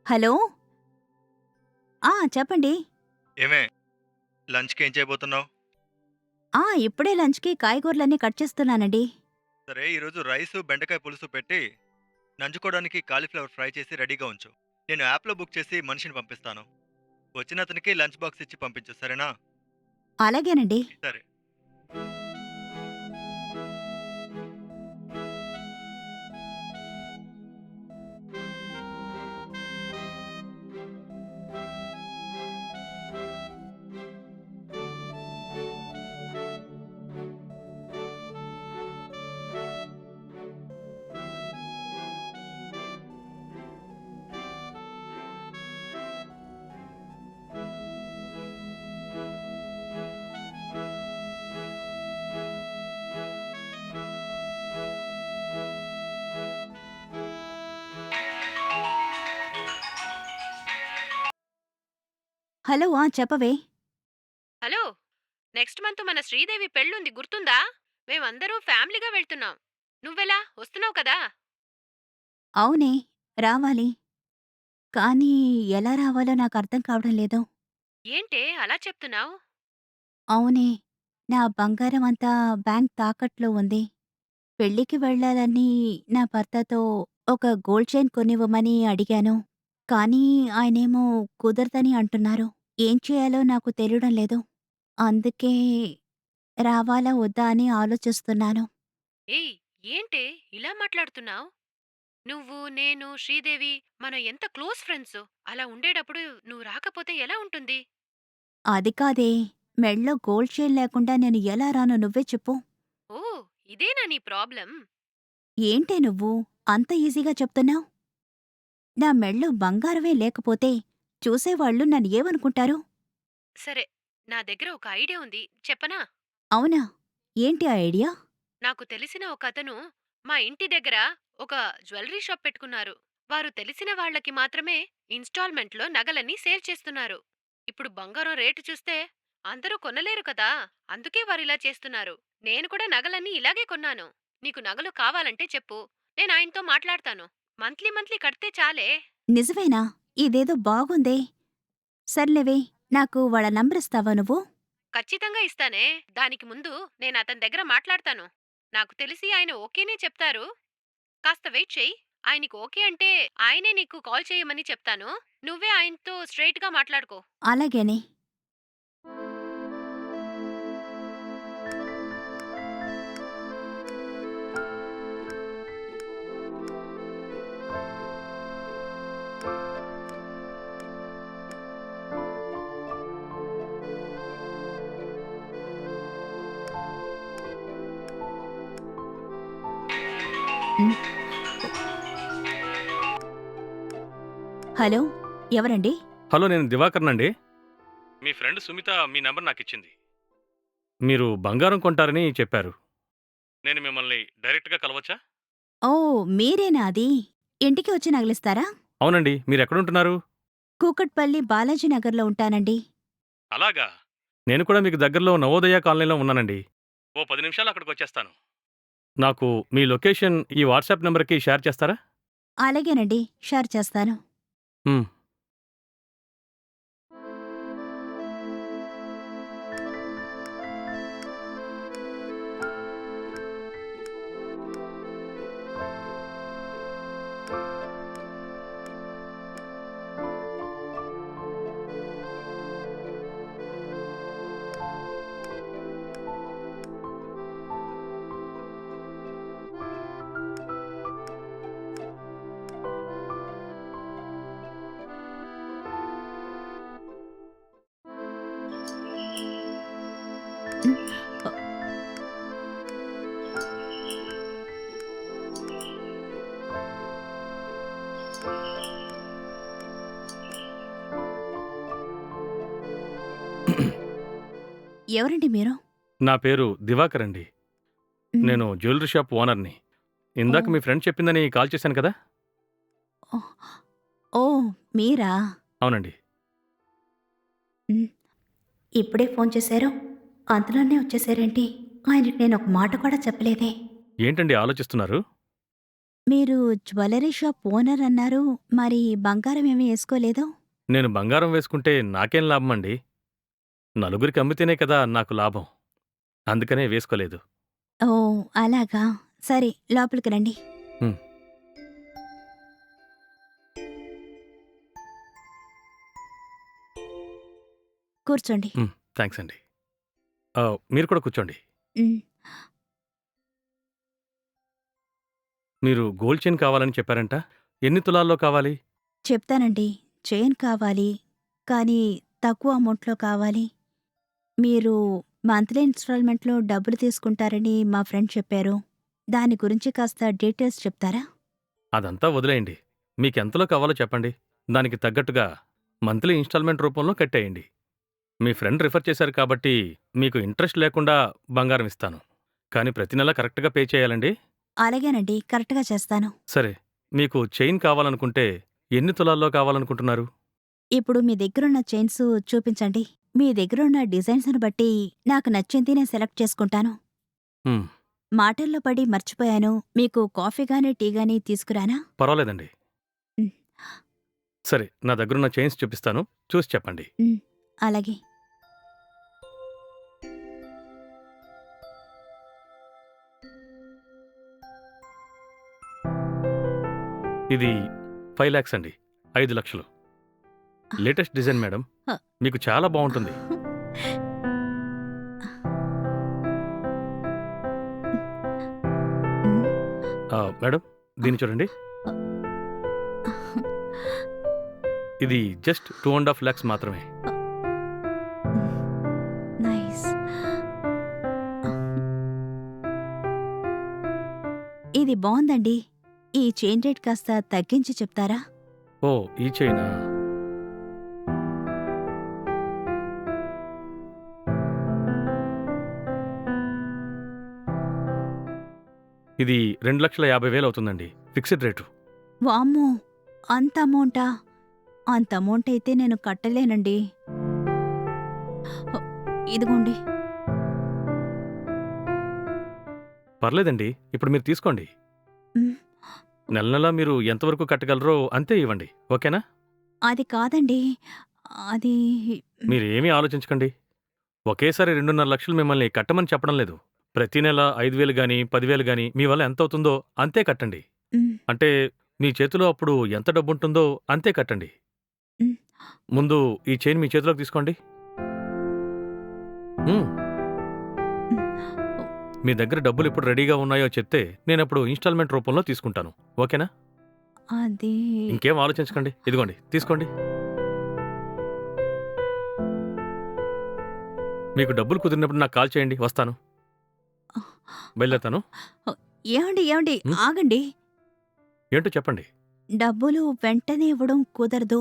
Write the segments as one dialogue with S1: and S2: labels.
S1: Hello! చెప్పండి.
S2: ఏమే లంచ్‌కి ఏం చేయబోతున్నావు?
S1: ఇప్పుడే లంచ్‌కి కాయగూరలన్నీ కట్ చేస్తున్నానండి.
S2: సరే ఈరోజు రైసు, బెండకాయ పులుసు పెట్టి నంజుకోవడానికి కాలీఫ్లవర్ ఫ్రై చేసి రెడీగా ఉంచు. నేను యాప్‌లో బుక్ చేసి మనిషిని పంపిస్తాను. వచ్చిన అతనికి లంచ్ బాక్స్ ఇచ్చి పంపించు సరేనా?
S1: అలాగేనండి.
S2: సరే.
S1: హలో! చెప్పవే.
S3: హలో! నెక్స్ట్ మంత్ మన శ్రీదేవి పెళ్ళుంది గుర్తుందా? మేమందరూ ఫ్యామిలీగా వెళ్తున్నాం. నువ్వెలా? వస్తున్నావు కదా!
S1: అవునే, రావాలి. కానీ ఎలా రావాలో నాకర్థం కావడం లేదు.
S3: ఏంటే అలా చెప్తున్నావు?
S1: అవునే, నా బంగారం అంతా బ్యాంక్ తాకట్టులో ఉంది. పెళ్ళికి వెళ్ళాలని నా భర్తతో ఒక గోల్డ్ చైన్ కొనివ్వమని అడిగాను. కానీ ఆయనేమో కుదరదని అంటున్నారు. ఏం చేయాలో నాకు తెలియడం లేదు. అందుకే రావాలా వద్దా అని ఆలోచిస్తున్నాను.
S3: ఏయ్! ఏంటే ఇలా మాట్లాడుతున్నావు? నేను, శ్రీదేవి మనం ఎంత క్లోజ్ ఫ్రెండ్సో. అలా ఉండేటప్పుడు నువ్వు రాకపోతే ఎలా ఉంటుంది?
S1: అది కాదే, మెడలో గోల్డ్ చైన్ లేకుండా నేను ఎలా రాను నువ్వే చెప్పు.
S3: ఓహ్! ఇదేనా నీ ప్రాబ్లమ్?
S1: ఏంటే నువ్వు అంత ఈజీగా చెప్తున్నావ్? నా మెడలో బంగారమే లేకపోతే చూసేవాళ్ళు నన్ను ఏమనుకుంటారు?
S3: సరే, నా దగ్గర ఒక ఐడియా ఉంది. చెప్పనా?
S1: అవునా? ఏంటి ఆ ఐడియా?
S3: నాకు తెలిసిన ఒకతను మా ఇంటి దగ్గర ఒక జ్యువెలరీ షాప్ పెట్టుకున్నారు. వారు తెలిసిన వాళ్ళకి మాత్రమే ఇన్‌స్టాల్‌మెంట్‌లో నగలన్నీ సేల్ చేస్తున్నారు. ఇప్పుడు బంగారం రేటు చూస్తే అందరూ కొనలేరు కదా! అందుకే వారిలా చేస్తున్నారు. నేను కూడా నగలన్నీ ఇలాగే కొన్నాను. నీకు నగలు కావాలంటే చెప్పు. నేను ఆయనతో మాట్లాడతాను. మంత్లీ మంత్లీ కడితే చాలే.
S1: నిజమేనా? ఇదేదో బాగుందే. సర్లేవే, నాకు వాళ్ళ నంబరిస్తావా నువ్వు?
S3: ఖచ్చితంగా ఇస్తానే. దానికి ముందు నేనతని దగ్గర మాట్లాడతాను. నాకు తెలిసి ఆయన ఓకేనే చెప్తారు. కాస్త వెయిట్ చెయ్యి. ఆయనకి ఓకే అంటే ఆయనే నీకు కాల్ చేయమని చెప్తాను. నువ్వే ఆయనతో స్ట్రెయిట్‌గా మాట్లాడుకో.
S1: అలాగేనే. హ్మ్. హలో! ఎవరండి?
S4: హలో, నేను దివాకర్‌నండి. మీ ఫ్రెండ్ సుమిత మీ నంబర్ నాకిచ్చింది. మీరు బంగారం కొంటారని చెప్పారు. నేను మిమ్మల్ని డైరెక్ట్‌గా కలవచ్చా?
S1: ఓహ్! మీరేనా అది? ఇంటికి వచ్చి నగిలిస్తారా?
S4: అవునండి. మీరెక్కడుంటున్నారు?
S1: కూకట్పల్లి బాలాజీ నగర్‌లో ఉంటానండి.
S4: అలాగా! నేను కూడా మీకు దగ్గరలో నవోదయ కాలనీలో ఉన్నానండి. ఓ 10 నిమిషాల్లో అక్కడికొచ్చేస్తాను. నాకు మీ లొకేషన్ ఈ వాట్సాప్ నంబర్‌కి షేర్ చేస్తారా?
S1: అలాగేనండి. షేర్ చేస్తాను.
S4: హ్మ్.
S1: హ్మ్. ఒ ఎవరండి మీరు?
S4: నా పేరు దివాకర్ అండి.
S1: హ్మ్.
S4: నేను జ్యువెలరీ షాప్ ఓనర్‌ని. ఇందాక
S1: ఓహ్!
S4: మీ ఫ్రెండ్ చెప్పిందని కాల్ చేశాను కదా!
S1: ఓహ్! ఓహ్! మీరా?
S4: అవునండి.
S1: హ్మ్. ఇప్పుడే ఫోన్ చేశారు. అంతలోనే వచ్చేసారేంటి? ఆయనకి నేనొక మాట కూడా చెప్పలేదే.
S4: ఏంటండి ఆలోచిస్తున్నారు?
S1: మీరు జ్యువెలరీ షాప్ ఓనర్ అన్నారు. మరి బంగారం ఏమీ ఏసుకోలేదూ?
S4: నేను బంగారం వేసుకుంటే నాకేం లాభమండి? నలుగురికి అమ్మితేనే కదా నాకు లాభం. అందుకనే వేసుకోలేదు.
S1: ఓహ్! అలాగా. సరే లోపలికి రండి.
S4: హ్మ్.
S1: కూర్చోండి.
S4: థాంక్స్ అండి. మీరు కూడా కూర్చోండి.
S1: హ్మ్.
S4: మీరు గోల్డ్ చైన్ కావాలని చెప్పారంట? ఎన్ని తులాల్లో కావాలి?
S1: చెప్తానండి. చైన్ కావాలి. కానీ తక్కువ అమౌంట్‌లో కావాలి. మీరు మంత్లీ ఇన్‌స్టాల్‌మెంట్‌లో డబ్బులు తీసుకుంటారని మా ఫ్రెండ్ చెప్పారు. దాని గురించి కాస్త డీటెయిల్స్ చెప్తారా?
S4: అదంతా వదిలేయండి. మీకెంతలో కావాలో చెప్పండి. దానికి తగ్గట్టుగా మంత్లీ ఇన్‌స్టాల్‌మెంట్ రూపంలో కట్టేయండి. మీ ఫ్రెండ్ రిఫర్ చేశారు కాబట్టి మీకు ఇంట్రెస్ట్ లేకుండా బంగారం ఇస్తాను. కానీ ప్రతి నెలా కరెక్ట్‌గా పే చేయాలండి.
S1: అలాగేనండి. కరెక్ట్‌గా చేస్తాను.
S4: సరే. మీకు చైన్ కావాలనుకుంటే ఎన్ని తులాల్లో కావాలనుకుంటున్నారు?
S1: ఇప్పుడు మీ దగ్గరున్న చైన్స్ చూపించండి. మీ దగ్గరున్న డిజైన్స్‌ని బట్టి నాకు నచ్చింది నేను సెలెక్ట్ చేసుకుంటాను.
S4: హ్మ్.
S1: మాటల్లో పడి మర్చిపోయాను. మీకు కాఫీ గానీ, టీ గానీ తీసుకురానా?
S4: పర్వాలేదండి.
S1: హ్మ్.
S4: సరే. నా దగ్గరున్న చైన్స్ చూపిస్తాను. చూసి చెప్పండి.
S1: హ్మ్. అలాగే.
S4: ఇది 5,00,000 అండి. 5,00,000 లేటెస్ట్ డిజైన్ మేడం.
S1: ఆ!
S4: మీకు చాలా బావుంటుంది.
S1: హ్మ్.
S4: మేడం దీన్ని చూడండి. ఇది జస్ట్ 2,50,000 మాత్రమే.
S1: నైస్. ఇది బావుందండి. ఈ చైన్ రేట్ కాస్త తగ్గించి చెప్తారా?
S4: ఓహ్! ఈ చైనా? ఇది 2,50,000 అవుతుందండి. Fixed rate.
S1: వామ్మో! అంత అమౌంటా? అంత అమౌంట్ అయితే నేను కట్టలేనండి. హ, ఇదిగోండి.
S4: పర్లేదండి. ఇప్పుడు మీరు తీసుకోండి.
S1: హ్మ్.
S4: నెల నెలా మీరు ఎంతవరకు కట్టగలరో అంతే ఇవ్వండి. ఓకేనా?
S1: అది కాదండి. అది
S4: మీరేమీ ఆలోచించకండి. ఒకేసారి 2,50,000 మిమ్మల్ని కట్టమని చెప్పడం లేదు. ప్రతి నెల 5,000 గానీ, 10,000 గానీ మీ వల్ల ఎంతవుతుందో అంతే కట్టండి.
S1: హ్మ్.
S4: అంటే మీ చేతిలో అప్పుడు ఎంత డబ్బుంటుందో అంతే కట్టండి.
S1: హ్మ్.
S4: ముందు ఈ చైన్ మీ చేతిలోకి తీసుకోండి. హ్మ్.
S1: హ్మ్.
S4: మీ దగ్గర డబ్బులెప్పుడు రెడీగా ఉన్నాయో చెప్తే నేనప్పుడు ఇన్‌స్టాల్‌మెంట్ రూపంలో తీసుకుంటాను. ఓకేనా?
S1: అది
S4: ఇంకేం ఆలోచించకండి. ఇదిగోండి తీసుకోండి. మీకు డబ్బులు కుదిరినప్పుడు నాకు కాల్ చేయండి. వస్తాను. బయలుదేరతాను.
S1: ఏవండి? ఏవండి?
S4: హ్మ్.
S1: ఆగండి.
S4: ఏంటో చెప్పండి.
S1: డబ్బులు వెంటనే ఇవ్వడం కుదరదు.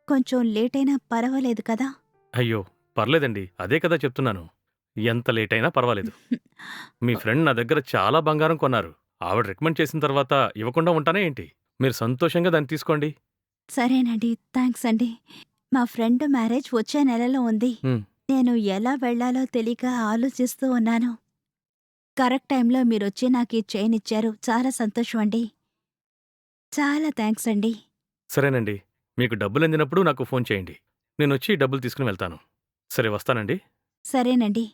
S1: కొంచెం లేటయినా పర్వాలేదు కదా?
S4: అయ్యో! పర్లేదండి. అదే కదా చెప్తున్నాను. ఎంత లేటయినా పర్వాలేదు. మీ ఫ్రెండ్ నా దగ్గర చాలా బంగారం కొన్నారు. ఆవిడ రికమెండ్ చేసిన తర్వాత ఇవ్వకుండా ఉంటానా ఏంటి? మీరు సంతోషంగా దాన్ని తీసుకోండి.
S1: సరేనండి. థాంక్స్ అండి. మా ఫ్రెండ్ మ్యారేజ్ వచ్చే నెలలో ఉంది.
S4: హ్మ్.
S1: నేను ఎలా వెళ్ళాలో తెలియక ఆలోచిస్తూ ఉన్నాను. కరెక్ట్ టైంలో మీరొచ్చి నాకీ చైన్ ఇచ్చారు. చాలా సంతోషం అండి. చాలా థాంక్స్ అండి.
S4: సరేనండి. మీకు డబ్బులందినప్పుడు నాకు ఫోను చేయండి. నేనొచ్చి డబ్బులు తీసుకొని వెళ్తాను. సరే వస్తానండి.
S1: సరేనండి.